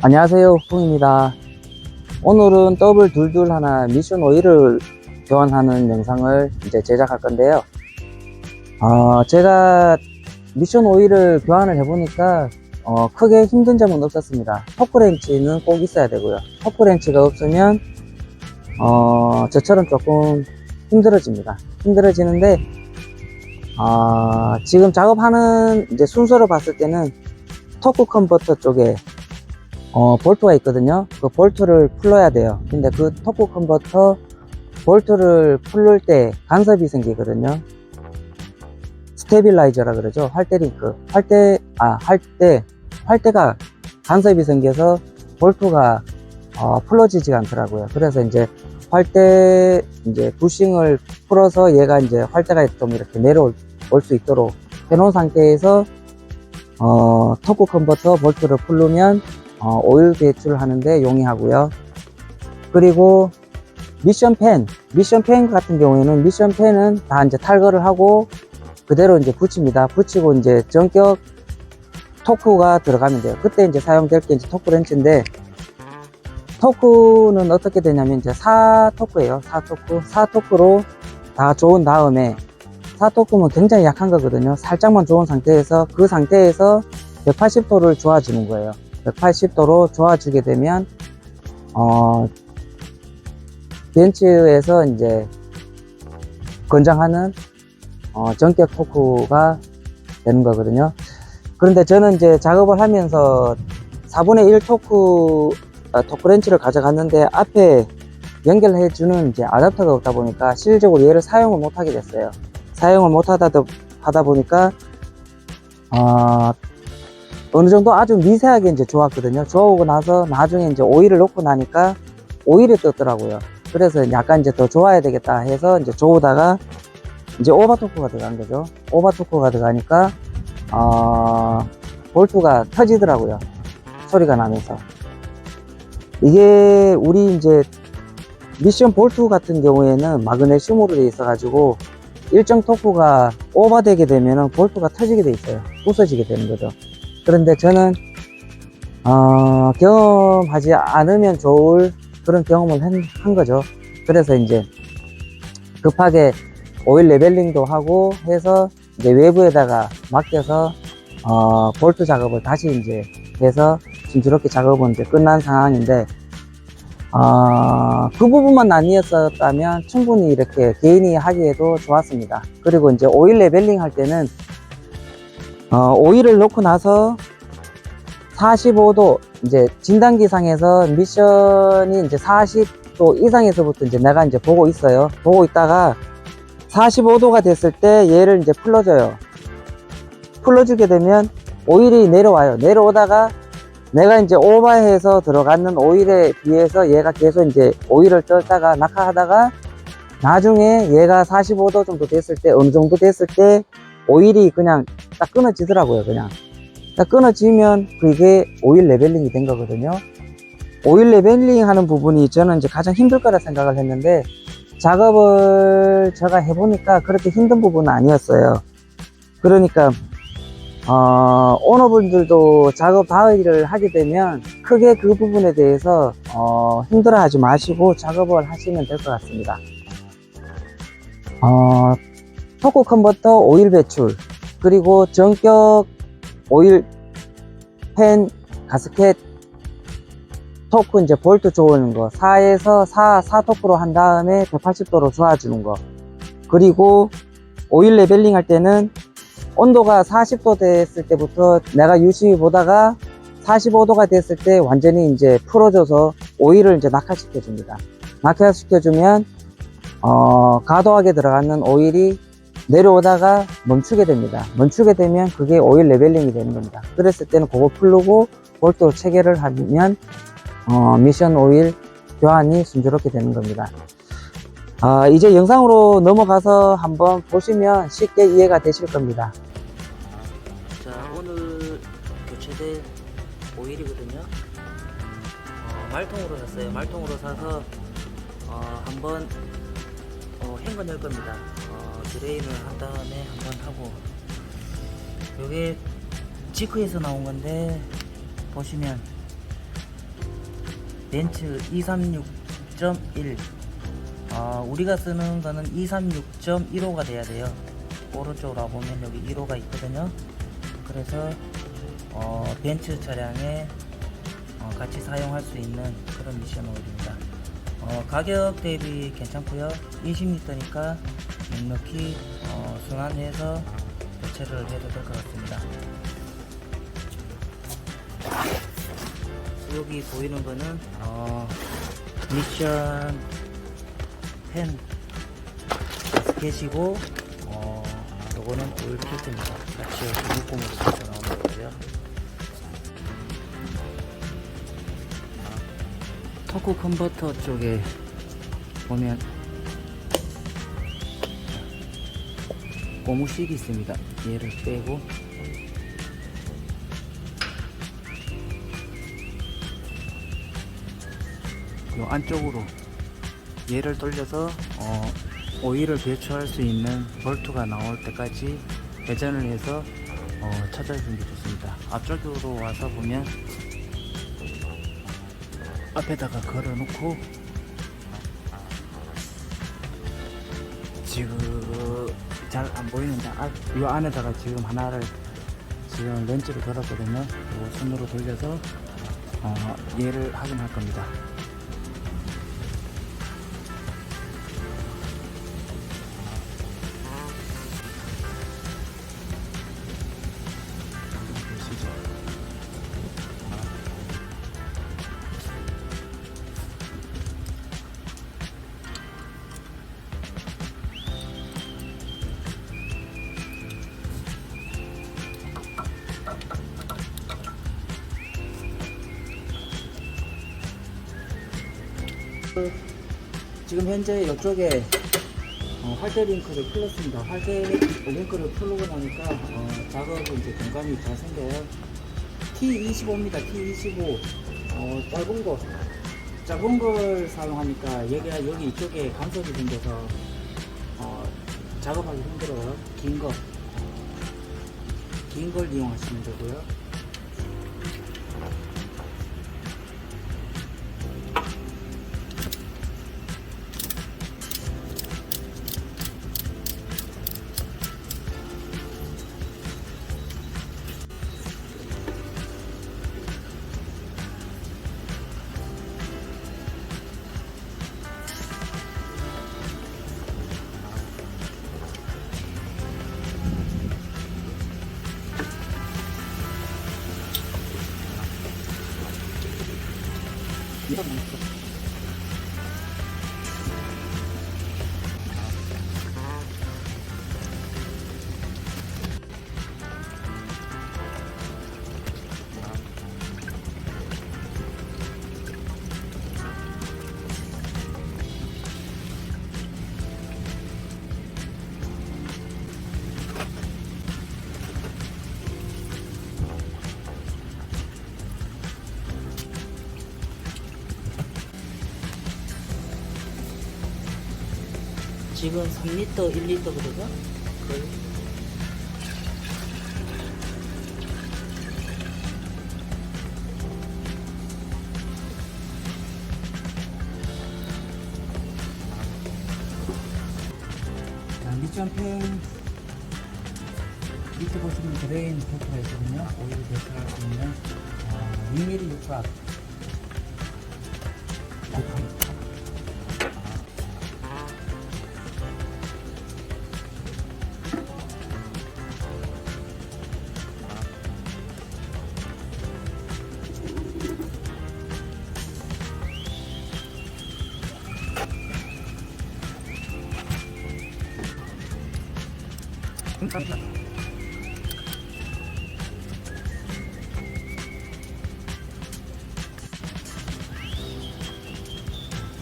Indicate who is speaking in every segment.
Speaker 1: 안녕하세요, 풍입니다. 오늘은 더블 둘둘 하나 미션 오일을 교환하는 영상을 이제 제작할 건데요. 제가 미션 오일을 교환을 해보니까 크게 힘든 점은 없었습니다. 토크렌치는 꼭 있어야 되고요. 토크렌치가 없으면 저처럼 조금 힘들어집니다. 힘들어지는데 지금 작업하는 이제 순서로 봤을 때는 토크 컨버터 쪽에 볼트가 있거든요. 그 볼트를 풀러야 돼요. 근데 그 토크 컨버터 볼트를 풀을 때 간섭이 생기거든요. 스테빌라이저라 그러죠. 활대링크. 활대가 간섭이 생겨서 볼트가 풀어지지가 않더라고요. 그래서 이제 활대 부싱을 풀어서 얘가 이제 활대가 좀 이렇게 내려올 수 있도록 해놓은 상태에서 토크 컨버터 볼트를 풀르면 오일 배출하는데 용이하고요. 그리고 미션펜 같은 경우에는 미션펜은 다 이제 탈거를 하고 그대로 이제 붙입니다. 붙이고 이제 전격 토크가 들어가면 돼요. 그때 이제 사용될 게 이제 토크 렌치인데, 토크는 어떻게 되냐면 이제 4토크예요. 4토크로 다 조은 다음에, 4토크면 굉장히 약한 거거든요. 살짝만 조은 상태에서 그 상태에서 180도를 조아주는 거예요. 180도로 조아주게 되면 벤츠에서 이제 권장하는 전격 토크가 되는 거거든요. 그런데 저는 이제 작업을 하면서 4분의 1 토크렌치를 가져갔는데 앞에 연결해 주는 이제 어댑터가 없다 보니까 실질적으로 얘를 사용을 못 하게 됐어요. 사용을 못 하다 보니까 어느 정도 아주 미세하게 이제 조았거든요. 조아오고 나서 나중에 이제 오일을 넣고 나니까 오일이 떴더라고요. 그래서 약간 이제 더 조아야 되겠다 해서 이제 조우다가 이제 오버토크가 들어간 거죠. 오버토크가 들어가니까 볼트가 터지더라고요. 소리가 나면서. 이게 우리 이제 미션 볼트 같은 경우에는 마그네슘으로 되어 있어 가지고 일정 토크가 오버되게 되면은 볼트가 터지게 돼 있어요. 부서지게 되는 거죠. 그런데 저는 경험하지 않으면 좋을 그런 경험을 한 거죠. 그래서 이제 급하게 오일 레벨링도 하고 해서 이제 외부에다가 맡겨서 볼트 작업을 다시 이제 해서 순조롭게 작업은 이제 끝난 상황인데, 그 부분만 아니었다면 충분히 이렇게 개인이 하기에도 좋았습니다. 그리고 이제 오일 레벨링 할 때는 오일을 넣고 나서 45도 이제 진단기상에서 미션이 이제 40도 이상에서부터 이제 내가 이제 보고 있어요. 보고 있다가 45도가 됐을 때 얘를 이제 풀러줘요. 풀러주게 되면 오일이 내려와요. 내려오다가 내가 이제 오버해서 들어가는 오일에 비해서 얘가 계속 이제 오일을 떨다가 낙하하다가 나중에 얘가 45도 정도 됐을 때, 어느 정도 됐을 때 오일이 그냥 딱 끊어지더라고요. 그냥 딱 끊어지면 그게 오일 레벨링이 된 거거든요. 오일 레벨링 하는 부분이 저는 이제 가장 힘들 거라 생각을 했는데, 작업을 제가 해보니까 그렇게 힘든 부분은 아니었어요. 그러니까 오너분들도 작업 바위를 하게 되면 크게 그 부분에 대해서 힘들어 하지 마시고 작업을 하시면 될 것 같습니다. 토크 컨버터 오일 배출, 그리고 전격 오일 펜 가스켓 토크 이제 볼트 조이는 거 4에서 4 토크로 한 다음에 180도로 조아주는 거, 그리고 오일 레벨링 할 때는 온도가 40도 됐을 때부터 내가 유심히 보다가 45도가 됐을 때 완전히 이제 풀어줘서 오일을 이제 낙하시켜 줍니다. 낙하시켜 주면 과도하게 들어가는 오일이 내려오다가 멈추게 됩니다. 멈추게 되면 그게 오일 레벨링이 되는 겁니다. 그랬을 때는 그거 풀르고 볼트 체결을 하면 미션 오일 교환이 순조롭게 되는 겁니다. 이제 영상으로 넘어가서 한번 보시면 쉽게 이해가 되실 겁니다. 자, 오늘 교체된 오일이거든요. 말통으로 샀어요. 말통으로 사서 한번 헹궈 낼 겁니다. 드레인을 한 다음에 한번 하고, 요게 지크에서 나온 건데 보시면
Speaker 2: 벤츠 236.1. 우리가 쓰는 거는 236.15가 돼야 돼요. 오른쪽으로 보면 여기 1호가 있거든요. 그래서 벤츠 차량에 같이 사용할 수 있는 그런 미션 오일입니다. 가격 대비 괜찮고요. 20리터니까 넉넉히 순환해서 교체를 해도 될 것 같습니다. 여기 보이는 거는 미션 펜 가스켓이고, 요거는 오일 필터입니다. 같이 묶음으로 해서 나오는 거고요. 토크 컨버터 쪽에 보면 고무실이 있습니다. 얘를 빼고 요 안쪽으로 얘를 돌려서 오일을 배출할 수 있는 볼트가 나올 때까지 회전을 해서 찾아주는 게 좋습니다. 앞쪽으로 와서 보면 앞에다가 걸어놓고 지금 잘 안 보이는데 이 안에다가 지금 하나를 지금 렌즈를 걸었거든요. 요 손으로 돌려서 얘를 확인할 겁니다. 지금 현재 이쪽에 활대 링크를 풀었습니다. 활대 링크를 풀고 나니까 작업은 이제 공간이 잘 생겨요. T25입니다. T25 짧은 걸 사용하니까 얘가 여기 이쪽에 간섭이 생겨서 작업하기 힘들어요. 긴 걸 이용하시면 되고요. 이런 거 있어. 지금 3리터, 1리터거든요? 미션펜 밑에 보시면 드레인 볼트가 있거든요. 오일을 배출할 수 있는 2mm 육각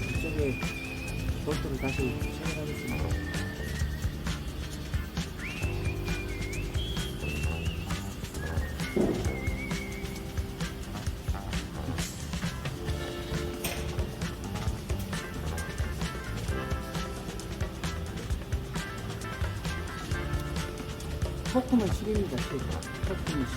Speaker 2: 이쪽에 볼트를 다시 체결하겠습니다. 토크는 10입니다. 10. 토크는 10.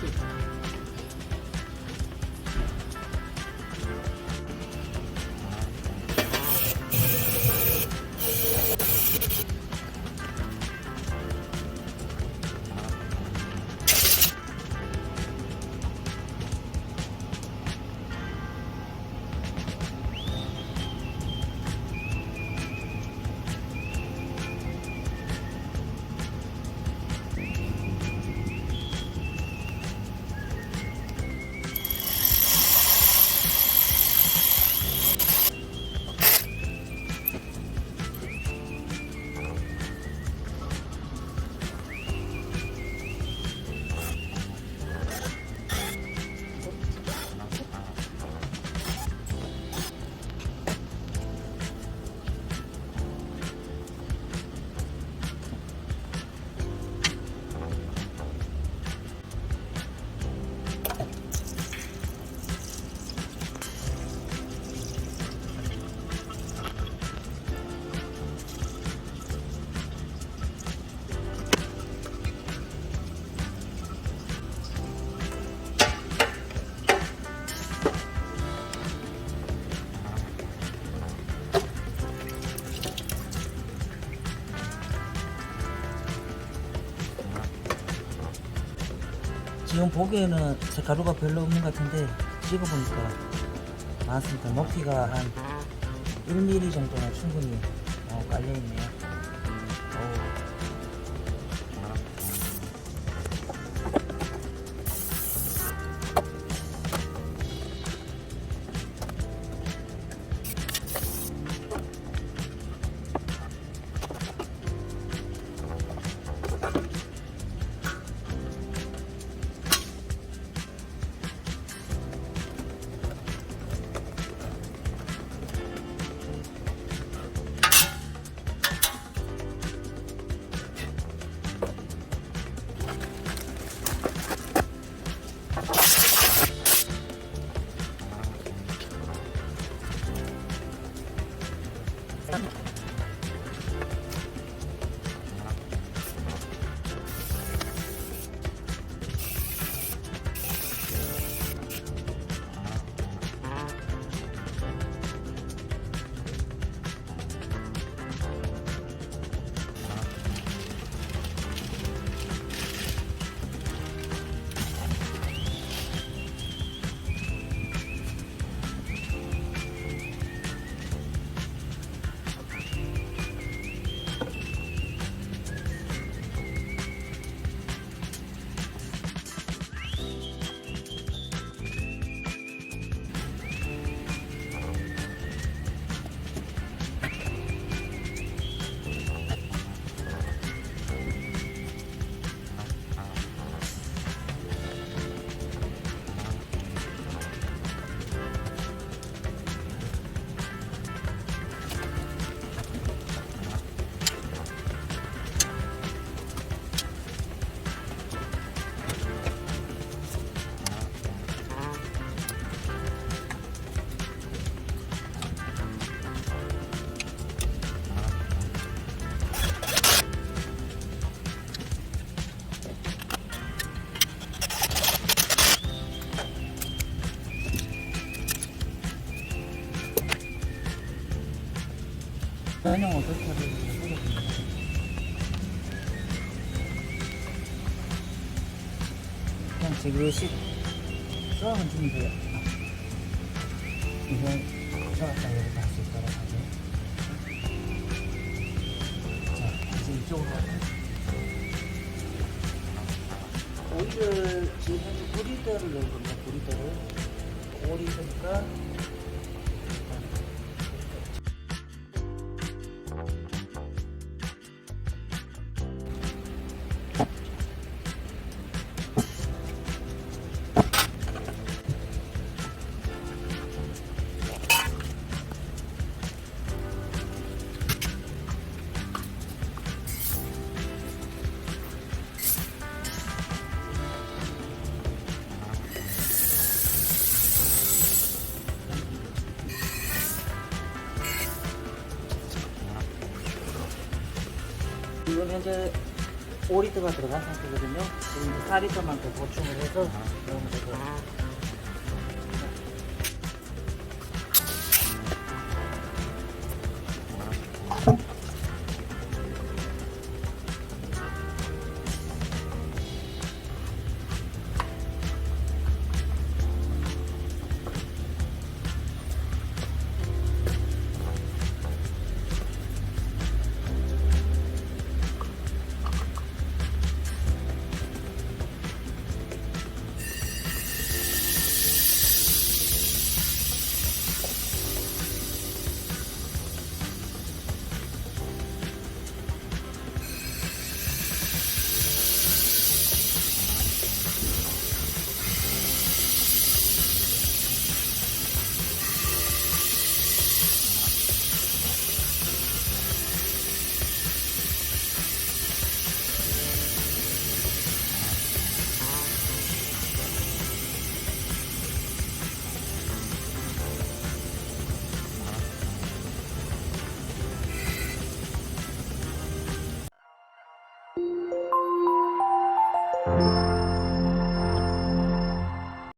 Speaker 1: 지금 보기에는 색가루가 별로 없는 것 같은데 찍어보니까 많습니다. 높이가 한 1mm 정도는 충분히 깔려있네요. 전용 오토차를 보겠습니다. 그냥 지그시 쏘아만 주면 돼요. 이건 쏘았다 이렇게 할 수 있도록 하죠. 자, 이제 이쪽으로 가요. 오일을 지금 현재 9리터를 넣은 겁니다. 9리터를 5리터니까 지금 현재 5리터가 들어간 상태거든요. 지금 4리터만 더 보충을 해서 넣으면 되고요.
Speaker 3: Thank you.